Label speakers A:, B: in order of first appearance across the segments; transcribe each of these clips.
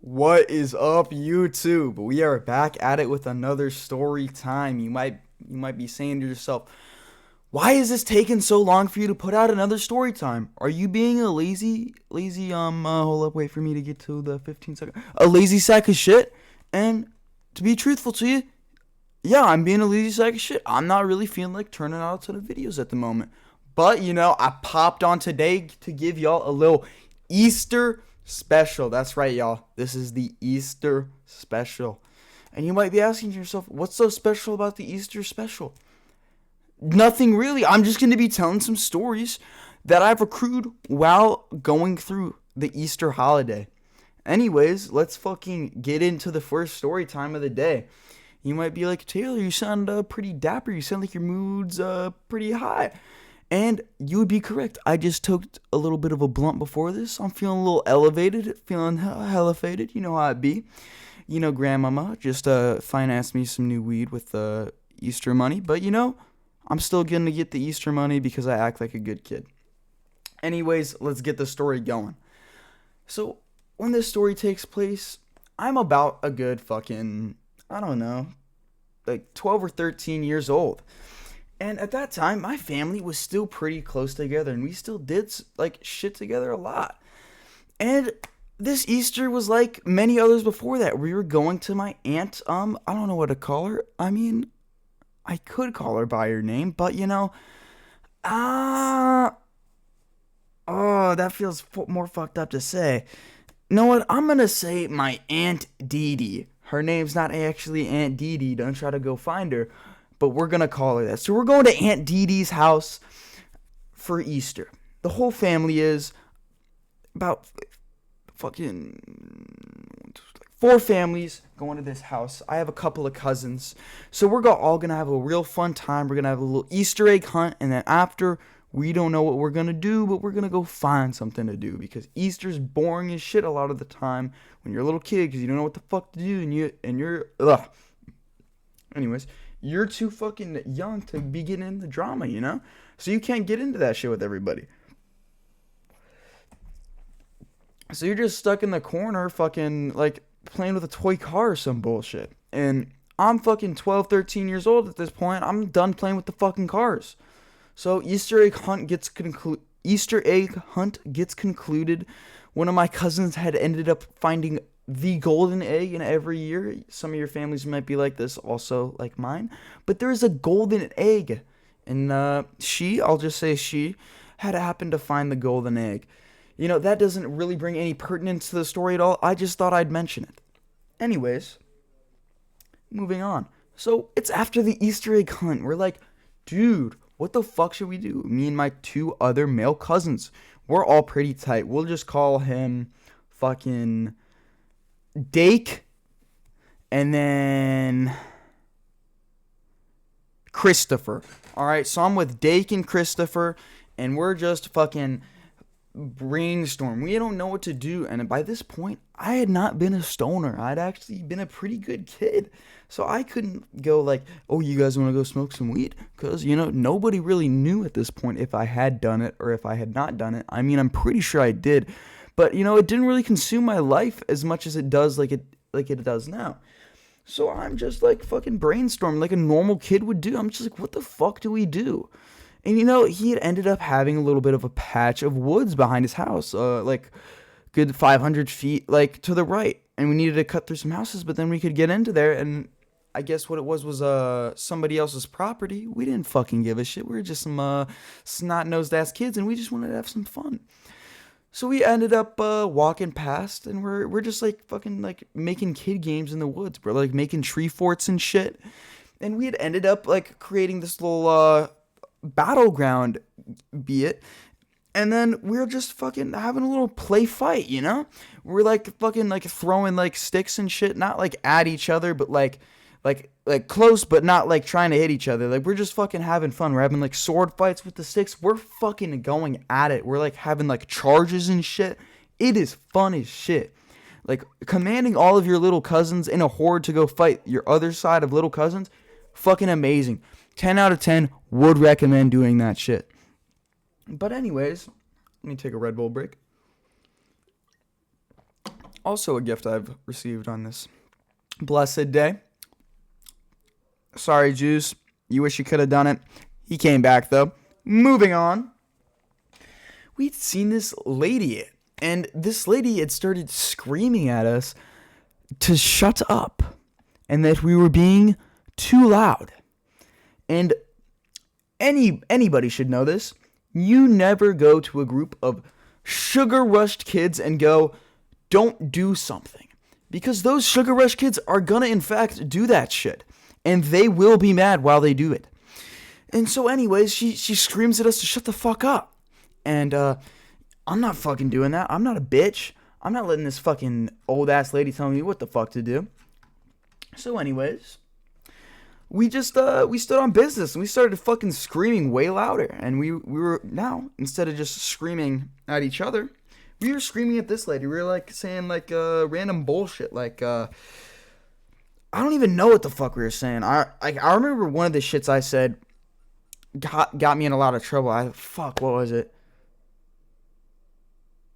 A: What is up, YouTube? We are back at it with another story time. You might be saying to yourself, "Why is this taking so long for you to put out another story time? Are you being a lazy hold up, wait for me to get to the 15 second. A lazy sack of shit?" And to be truthful to you, yeah, I'm being a lazy sack of shit. I'm not really feeling like turning out a ton of videos at the moment. But, I popped on today to give y'all a little Easter special. That's right, y'all. This is the Easter special. And you might be asking yourself, what's so special about the Easter special? Nothing really. I'm just going to be telling some stories that I've accrued while going through the Easter holiday. Anyways, let's fucking get into the first story time of the day. You might be like, "Taylor, you sound pretty dapper. You sound like your mood's pretty high." And you would be correct. I just took a little bit of a blunt before this. I'm feeling a little elevated, feeling hella faded. You know how it be. Grandmama just financed me some new weed with Easter money. But, I'm still going to get the Easter money because I act like a good kid. Anyways, let's get the story going. So, when this story takes place, I'm about a good fucking, I don't know, like 12 or 13 years old. And at that time, my family was still pretty close together, and we still did like shit together a lot. And this Easter was like many others before that. We were going to my aunt. I don't know what to call her. I mean, I could call her by her name, but that feels more fucked up to say. You know what? I'm gonna say my Aunt Dee Dee. Her name's not actually Aunt Dee Dee. Don't try to go find her. But we're going to call her that. So we're going to Aunt Dee Dee's house for Easter. The whole family is about fucking 4 families going to this house. I have a couple of cousins. So we're all going to have a real fun time. We're going to have a little Easter egg hunt. And then after, we don't know what we're going to do, but we're going to go find something to do. Because Easter's boring as shit a lot of the time when you're a little kid because you don't know what the fuck to do. And you're, ugh. Anyways, you're too fucking young to be getting into drama, So you can't get into that shit with everybody. So you're just stuck in the corner fucking, like, playing with a toy car or some bullshit. And I'm fucking 12, 13 years old at this point. I'm done playing with the fucking cars. So Easter egg hunt gets concluded. One of my cousins had ended up finding the golden egg in every year. Some of your families might be like this, also like mine. But there is a golden egg. And I'll just say she, had happened to find the golden egg. That doesn't really bring any pertinence to the story at all. I just thought I'd mention it. Anyways, moving on. So it's after the Easter egg hunt. We're like, dude, what the fuck should we do? Me and my 2 other male cousins. We're all pretty tight. We'll just call him fucking Dake, and then Christopher. Alright, so I'm with Dake and Christopher, and we're just fucking brainstorm. We don't know what to do, and by this point, I had not been a stoner. I'd actually been a pretty good kid. So I couldn't go like, "Oh, you guys want to go smoke some weed?" Because, nobody really knew at this point if I had done it or if I had not done it. I mean, I'm pretty sure I did. But, it didn't really consume my life as much as it does like it does now. So I'm just like fucking brainstorming like a normal kid would do. I'm just like, what the fuck do we do? And he had ended up having a little bit of a patch of woods behind his house, like good 500 feet like to the right. And we needed to cut through some houses, but then we could get into there. And I guess what it was somebody else's property. We didn't fucking give a shit. We were just some snot-nosed ass kids, and we just wanted to have some fun. So we ended up walking past, and we're just like fucking like making kid games in the woods, bro. Like making tree forts and shit. And we had ended up like creating this little battleground, be it. And then we were just fucking having a little play fight, We're like fucking like throwing like sticks and shit, not like at each other, but like close, but not like trying to hit each other. Like we're just fucking having fun. We're having like sword fights with the sticks. We're fucking going at it. We're like having like charges and shit. It is fun as shit. Like commanding all of your little cousins in a horde to go fight your other side of little cousins, fucking amazing. 10 out of 10 would recommend doing that shit. But anyways, let me take a Red Bull break. Also a gift I've received on this blessed day. Sorry, Juice. You wish you could have done it. He came back, though. Moving on. We'd seen this lady, and this lady had started screaming at us to shut up, and that we were being too loud. And anybody should know this. You never go to a group of sugar-rushed kids and go, don't do something. Because those sugar-rush kids are gonna, in fact, do that shit. And they will be mad while they do it. And so anyways, she screams at us to shut the fuck up. And I'm not fucking doing that. I'm not a bitch. I'm not letting this fucking old-ass lady tell me what the fuck to do. So anyways, we just, we stood on business, and we started fucking screaming way louder. And we were, now, instead of just screaming at each other, we were screaming at this lady. We were, like, saying, like, random bullshit, like, I don't even know what the fuck we were saying. I remember one of the shits I said got me in a lot of trouble. What was it?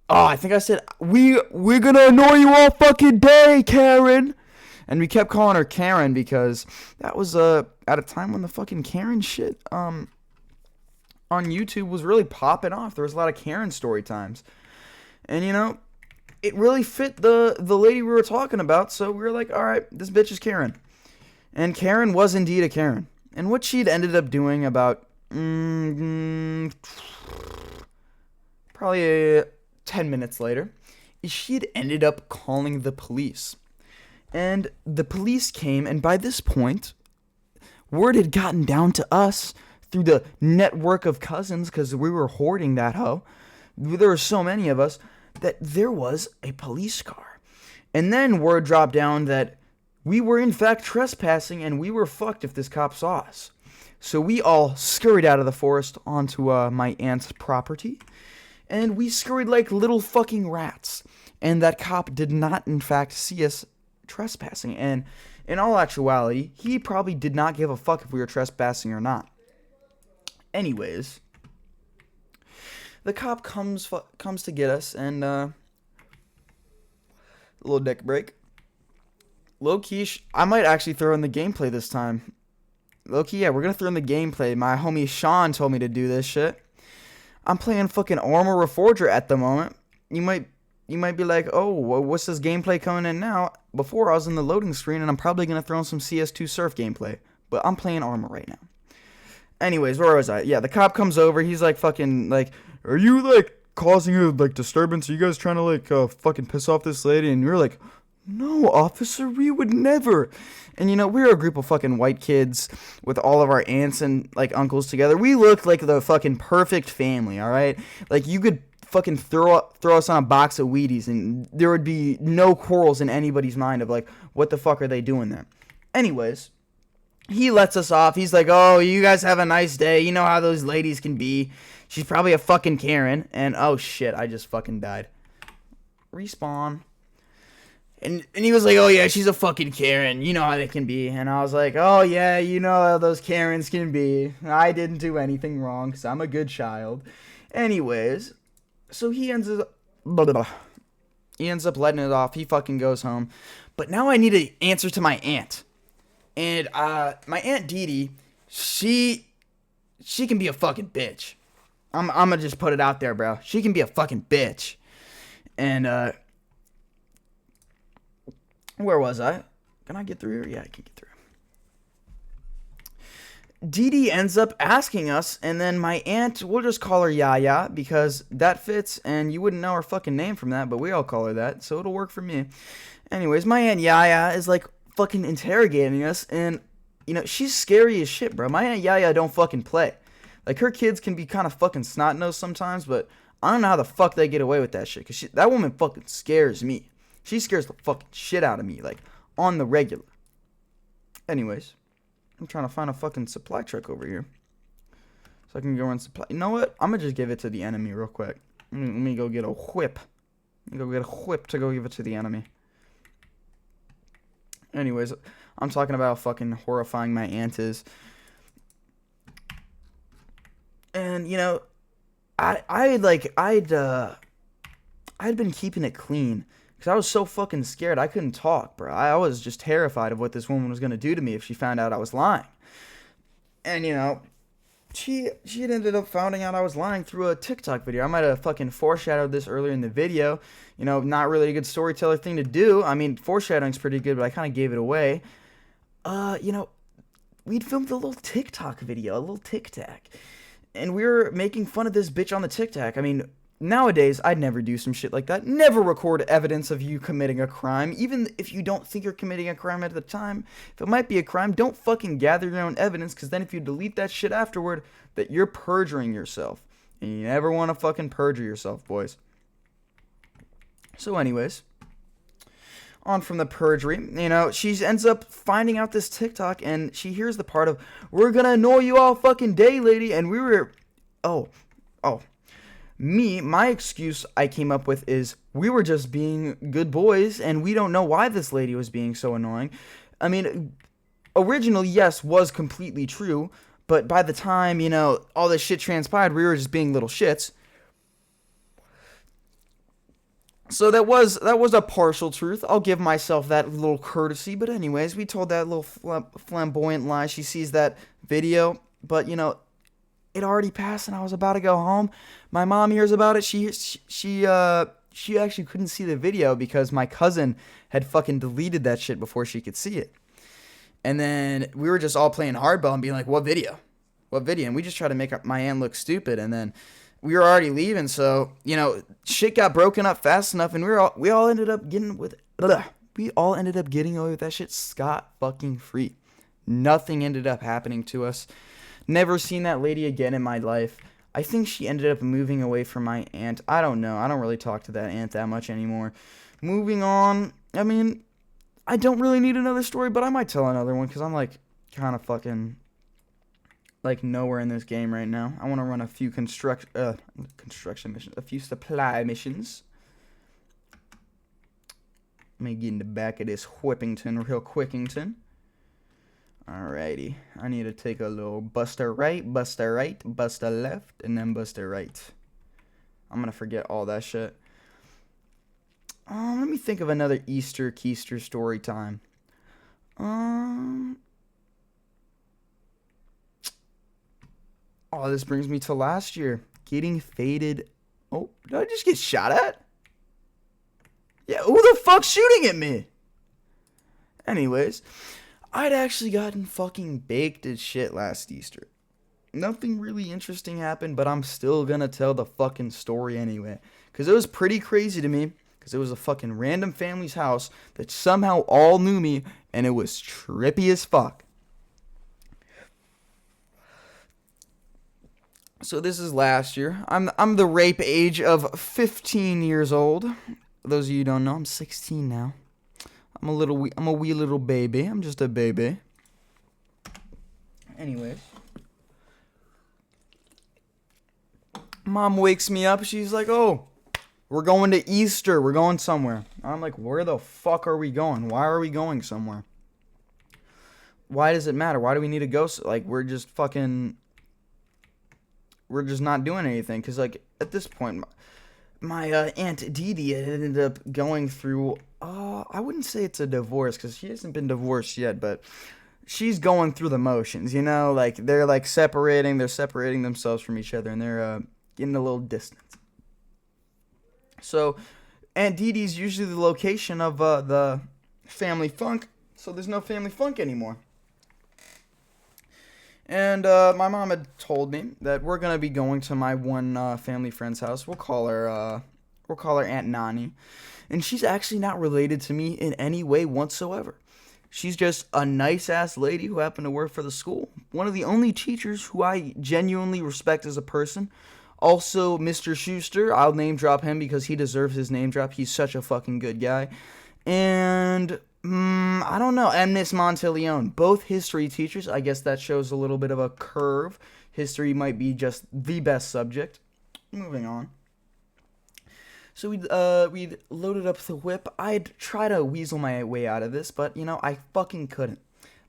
A: Oh, I think I said, we're gonna annoy you all fucking day, Karen. And we kept calling her Karen because that was at a time when the fucking Karen shit on YouTube was really popping off. There was a lot of Karen story times. And you know, it really fit the lady we were talking about, so we were like, all right, this bitch is Karen. And Karen was indeed a Karen. And what she'd ended up doing about probably 10 minutes later is she'd ended up calling the police. And the police came, and by this point, word had gotten down to us through the network of cousins, because we were hoarding that hoe. There were so many of us that there was a police car. And then word dropped down that we were in fact trespassing, and we were fucked if this cop saw us. So we all scurried out of the forest onto my aunt's property, and we scurried like little fucking rats. And that cop did not in fact see us trespassing, and in all actuality, he probably did not give a fuck if we were trespassing or not. Anyways, the cop comes to get us, and a little dick break. Low-key, I might actually throw in the gameplay this time. Low-key, yeah, we're gonna throw in the gameplay. My homie Sean told me to do this shit. I'm playing fucking Armor Reforger at the moment. You might be like, oh, what's this gameplay coming in now? Before, I was in the loading screen, and I'm probably going to throw in some CS2 Surf gameplay. But I'm playing Armor right now. Anyways, where was I? Yeah, the cop comes over. He's like, fucking, like, are you, like, causing a, like, disturbance? Are you guys trying to, like, fucking piss off this lady? And you're like, no, officer, we would never. And, you know, we were a group of fucking white kids with all of our aunts and, like, uncles together. We looked like the fucking perfect family, all right? Like, you could fucking throw us on a box of Wheaties, and there would be no quarrels in anybody's mind of, like, what the fuck are they doing there? Anyways, he lets us off. He's like, oh, you guys have a nice day. You know how those ladies can be. She's probably a fucking Karen. And, oh, shit, I just fucking died. Respawn. And he was like, oh, yeah, she's a fucking Karen. You know how they can be. And I was like, oh, yeah, you know how those Karens can be. I didn't do anything wrong because I'm a good child. Anyways, so he ends up letting it off. He fucking goes home. But now I need an answer to my aunt. And my Aunt Dee Dee, she can be a fucking bitch. I'm gonna just put it out there, bro. She can be a fucking bitch. And where was I? Can I get through here? Yeah, I can get through. Dee Dee ends up asking us, and then my aunt, we'll just call her Yaya, because that fits, and you wouldn't know her fucking name from that, but we all call her that, so it'll work for me. Anyways, my Aunt Yaya is, like, fucking interrogating us, and, you know, she's scary as shit, bro. My Aunt Yaya don't fucking play. Like, her kids can be kind of fucking snot-nosed sometimes, but I don't know how the fuck they get away with that shit, because that woman fucking scares me. She scares the fucking shit out of me, like, on the regular. Anyways, I'm trying to find a fucking supply truck over here, so I can go run supply. You know what? I'm gonna just give it to the enemy real quick. Let me go get a whip. Let me go get a whip to go give it to the enemy. Anyways, I'm talking about how fucking horrifying my aunt is. And, you know, I'd been keeping it clean, Because I was so fucking scared. I couldn't talk, bro. I was just terrified of what this woman was going to do to me if she found out I was lying. And, she had ended up finding out I was lying through a TikTok video. I might have fucking foreshadowed this earlier in the video. Not really a good storyteller thing to do. I mean, foreshadowing's pretty good, but I kind of gave it away. We'd filmed a little TikTok video, a little tic-tac. And we were making fun of this bitch on the tic-tac. I mean, nowadays, I'd never do some shit like that. Never record evidence of you committing a crime, even if you don't think you're committing a crime at the time. If it might be a crime, don't fucking gather your own evidence, because then if you delete that shit afterward, that you're perjuring yourself. And you never want to fucking perjure yourself, boys. So anyways, on from the perjury, she ends up finding out this TikTok, and she hears the part of, "We're gonna annoy you all fucking day, lady," and we were, my excuse I came up with is, we were just being good boys, and we don't know why this lady was being so annoying. I mean, originally, yes, was completely true, but by the time, all this shit transpired, we were just being little shits. So that was a partial truth. I'll give myself that little courtesy. But anyways, we told that little flamboyant lie. She sees that video, but it already passed, and I was about to go home. My mom hears about it. She actually couldn't see the video because my cousin had fucking deleted that shit before she could see it. And then we were just all playing hardball and being like, "What video? What video?" And we just tried to make my aunt look stupid. And then we were already leaving, so shit got broken up fast enough, and we all ended up getting away with that shit scot fucking free. Nothing ended up happening to us. Never seen that lady again in my life. I think she ended up moving away from my aunt. I don't know. I don't really talk to that aunt that much anymore. Moving on. I mean, I don't really need another story, but I might tell another one because I'm kind of fucking nowhere in this game right now. I want to run a few construction missions, a few supply missions. Let me get in the back of this Whippington real quickington. Alrighty. I need to take a little buster right, buster left, and then buster right. I'm going to forget all that shit. Let me think of another Easter Keister story time. This brings me to last year. Getting faded. Oh, did I just get shot at? Yeah, who the fuck's shooting at me? Anyways, I'd actually gotten fucking baked as shit last Easter. Nothing really interesting happened, but I'm still gonna tell the fucking story anyway. Because it was pretty crazy to me. Because it was a fucking random family's house that somehow all knew me, and it was trippy as fuck. So this is last year. I'm the rape age of 15 years old. For those of you who don't know, I'm 16 now. I'm a wee little baby. I'm just a baby. Anyways, Mom wakes me up. She's like, "Oh, we're going to Easter. We're going somewhere." I'm like, "Where the fuck are we going? Why are we going somewhere? Why does it matter? Why do we need to go? We're just not doing anything." Because, at this point, my Aunt Dee Dee ended up going through, I wouldn't say it's a divorce, because she hasn't been divorced yet, but she's going through the motions, they're, separating themselves from each other, and they're getting a little distance. So, Aunt Dee Dee's usually the location of the family funk, so there's no family funk anymore. And my mom had told me that we're gonna be going to my one family friend's house. We'll call her Aunt Nani, and she's actually not related to me in any way whatsoever. She's just a nice ass lady who happened to work for the school. One of the only teachers who I genuinely respect as a person. Also, Mr. Schuster. I'll name drop him because he deserves his name drop. He's such a fucking good guy. And I don't know. And Miss Monteleone. Both history teachers. I guess that shows a little bit of a curve. History might be just the best subject. Moving on. So we'd loaded up the whip. I'd try to weasel my way out of this, but, I fucking couldn't.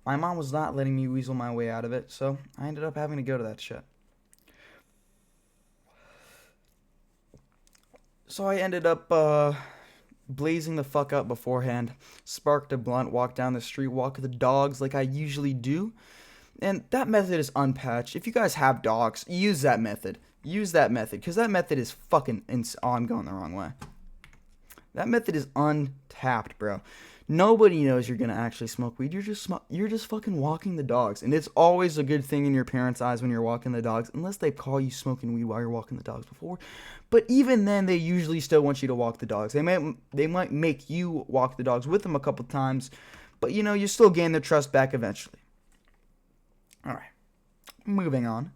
A: My mom was not letting me weasel my way out of it, so I ended up having to go to that shit. So I ended up blazing the fuck up beforehand, sparked a blunt, walked down the street, walked the dogs like I usually do. And that method is unpatched. If you guys have dogs, use that method. Use that method, because that method is fucking oh, I'm going the wrong way. That method is untapped, bro. Nobody knows you're gonna actually smoke weed. You're just fucking walking the dogs, and it's always a good thing in your parents' eyes when you're walking the dogs, unless they call you smoking weed while you're walking the dogs before. But even then, they usually still want you to walk the dogs. They might make you walk the dogs with them a couple times, but you still gain their trust back eventually. All right, moving on.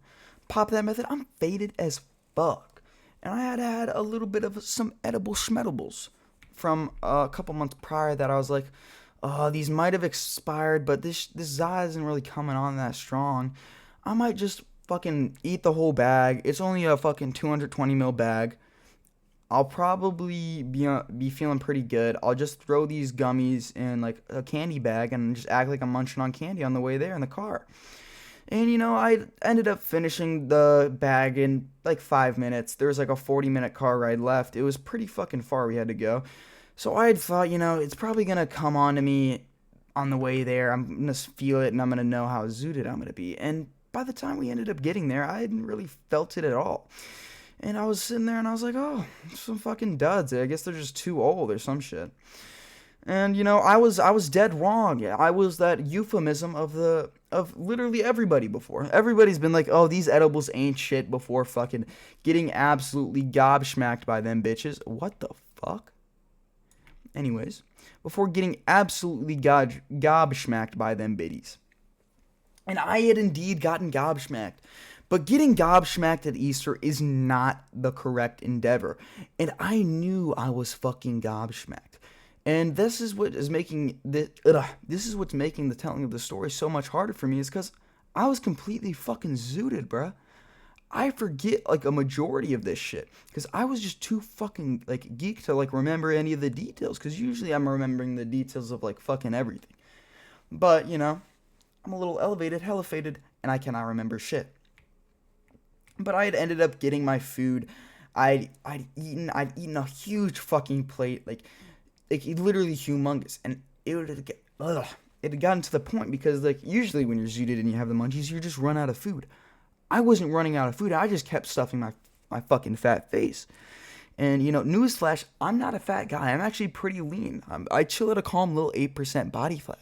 A: Pop that method. I'm faded as fuck, and I had a little bit of some edible schmedibles from a couple months prior that I was like, oh, these might have expired, but this Zai isn't really coming on that strong. I might just fucking eat the whole bag. It's only a fucking 220 ml bag. I'll probably be feeling pretty good. I'll just throw these gummies in like a candy bag and just act like I'm munching on candy on the way there in the car. And, I ended up finishing the bag in like 5 minutes. There was like a 40-minute car ride left. It was pretty fucking far we had to go. So I had thought, it's probably going to come on to me on the way there. I'm going to feel it and I'm going to know how zooted I'm going to be. And by the time we ended up getting there, I hadn't really felt it at all. And I was sitting there and I was like, oh, some fucking duds. I guess they're just too old or some shit. And I was dead wrong. I was that euphemism of literally everybody before. Everybody's been like, oh, these edibles ain't shit before fucking getting absolutely gobsmacked by them bitches. What the fuck? Anyways, before getting absolutely gobsmacked by them biddies. And I had indeed gotten gobsmacked. But getting gobsmacked at Easter is not the correct endeavor. And I knew I was fucking gobsmacked. And this is what is making this is what's making the telling of the story so much harder for me, is because I was completely fucking zooted, bruh. I forget like a majority of this shit because I was just too fucking like geek to like remember any of the details. Because usually I'm remembering the details of like fucking everything. But I'm a little elevated, and I cannot remember shit. But I had ended up getting my food. I'd eaten a huge fucking plate, like literally humongous, and it had gotten to the point because like usually when you're zooted and you have the munchies, you just run out of food. I wasn't running out of food. I just kept stuffing my fucking fat face. And newsflash, I'm not a fat guy. I'm actually pretty lean. I chill at a calm little 8% body fat.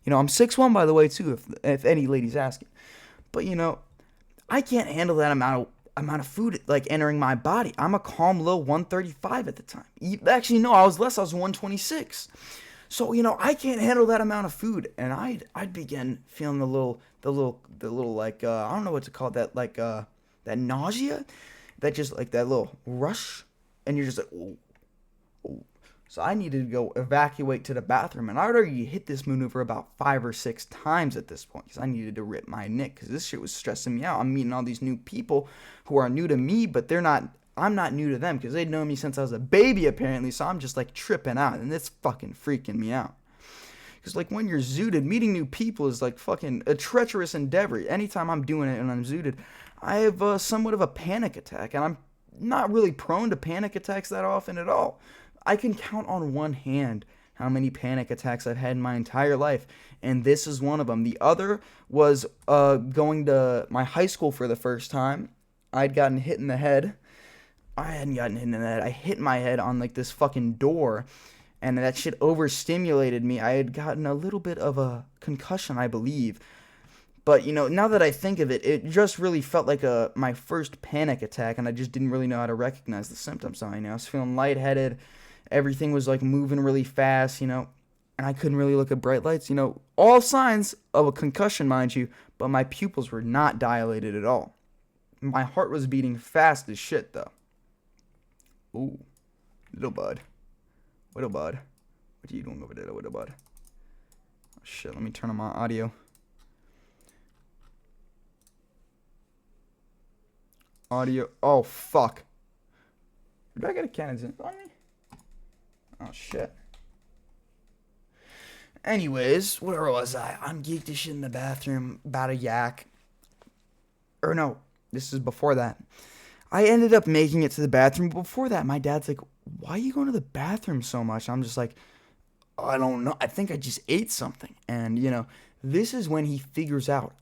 A: I'm 6'1", by the way, too, if any ladies asking. But I can't handle that amount of food like entering my body. I'm a calm low 135 at the time. Actually, no, I was less. I was 126. So I can't handle that amount of food, and I'd begin feeling the little like I don't know what to call that, like that nausea, that just like that little rush, and you're just like, oh, oh. So I needed to go evacuate to the bathroom, and I already hit this maneuver about 5 or 6 times at this point, because I needed to rip my neck, because this shit was stressing me out. I'm meeting all these new people who are new to me, but I'm not new to them, because they'd known me since I was a baby, apparently, so I'm just, like, tripping out, and it's fucking freaking me out. Because, like, when you're zooted, meeting new people is, like, fucking a treacherous endeavor. Anytime I'm doing it and I'm zooted, I have somewhat of a panic attack, and I'm not really prone to panic attacks that often at all. I can count on one hand how many panic attacks I've had in my entire life, and this is one of them. The other was going to my high school for the first time. I'd gotten hit in the head. I hadn't gotten hit in the head. I hit my head on like this fucking door, and that shit overstimulated me. I had gotten a little bit of a concussion, I believe. But, now that I think of it, it just really felt like my first panic attack, and I just didn't really know how to recognize the symptoms. I was feeling lightheaded. Everything was, like, moving really fast, and I couldn't really look at bright lights. All signs of a concussion, mind you, but my pupils were not dilated at all. My heart was beating fast as shit, though. Ooh, little bud. What are you doing over there, little bud? Oh, shit, let me turn on my audio. Oh, fuck. Did I get a cannon on me? Oh, shit. Anyways, where was I? I'm geeked as shit in the bathroom about a yak. Or no, this is before that. I ended up making it to the bathroom. Before that, my dad's like, why are you going to the bathroom so much? I'm just like, I don't know. I think I just ate something. And, this is when he figures out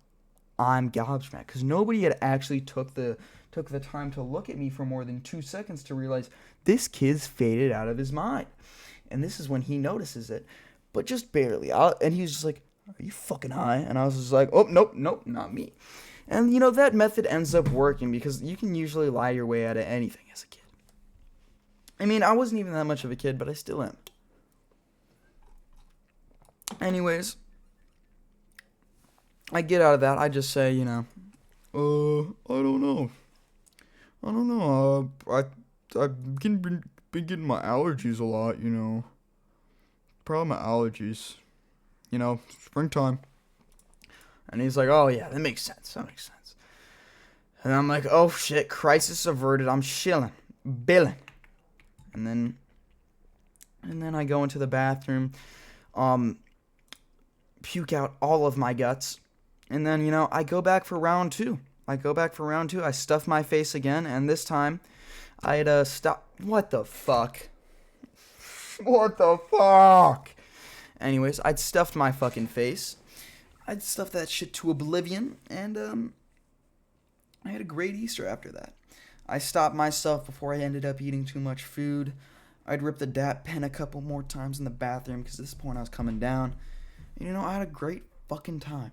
A: I'm gobsmacked, because nobody had actually took the time to look at me for more than 2 seconds to realize this kid's faded out of his mind. And this is when he notices it, but just barely. And he was just like, are you fucking high? And I was just like, oh, nope, not me. And, that method ends up working because you can usually lie your way out of anything as a kid. I mean, I wasn't even that much of a kid, but I still am. Anyways, I get out of that. I just say, I don't know. I've been getting my allergies a lot, Probably my allergies. Springtime. And he's like, oh, yeah, that makes sense. And I'm like, oh, shit, crisis averted. I'm chilling, billing. And then I go into the bathroom, puke out all of my guts. And then, I go back for round two. I stuff my face again, and this time I had stop. What the fuck? Anyways, I'd stuffed my fucking face. I'd stuffed that shit to oblivion, and I had a great Easter after that. I stopped myself before I ended up eating too much food. I'd ripped the DAP pen a couple more times in the bathroom because at this point I was coming down. And, I had a great fucking time.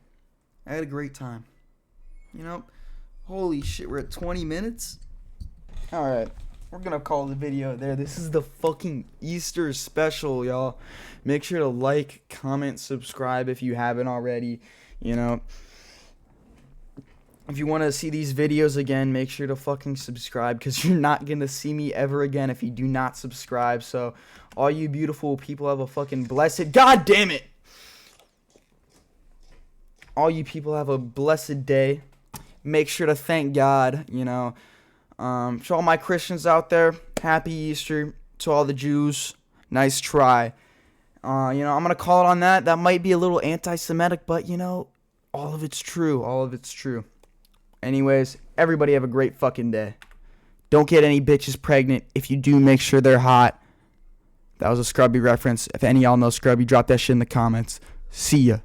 A: Holy shit, we're at 20 minutes? Alright, we're gonna call the video there. This is the fucking Easter special, y'all. Make sure to like, comment, subscribe if you haven't already. If you want to see these videos again, make sure to fucking subscribe, because you're not going to see me ever again if you do not subscribe. So, all you beautiful people have a fucking blessed... God damn it! All you people have a blessed day. Make sure to thank God, To all my Christians out there, happy Easter. To all the Jews, nice try. I'm going to call it on that. That might be a little anti-Semitic, but, all of it's true. Anyways, everybody have a great fucking day. Don't get any bitches pregnant. If you do, make sure they're hot. That was a Scrubby reference. If any of y'all know Scrubby, drop that shit in the comments. See ya.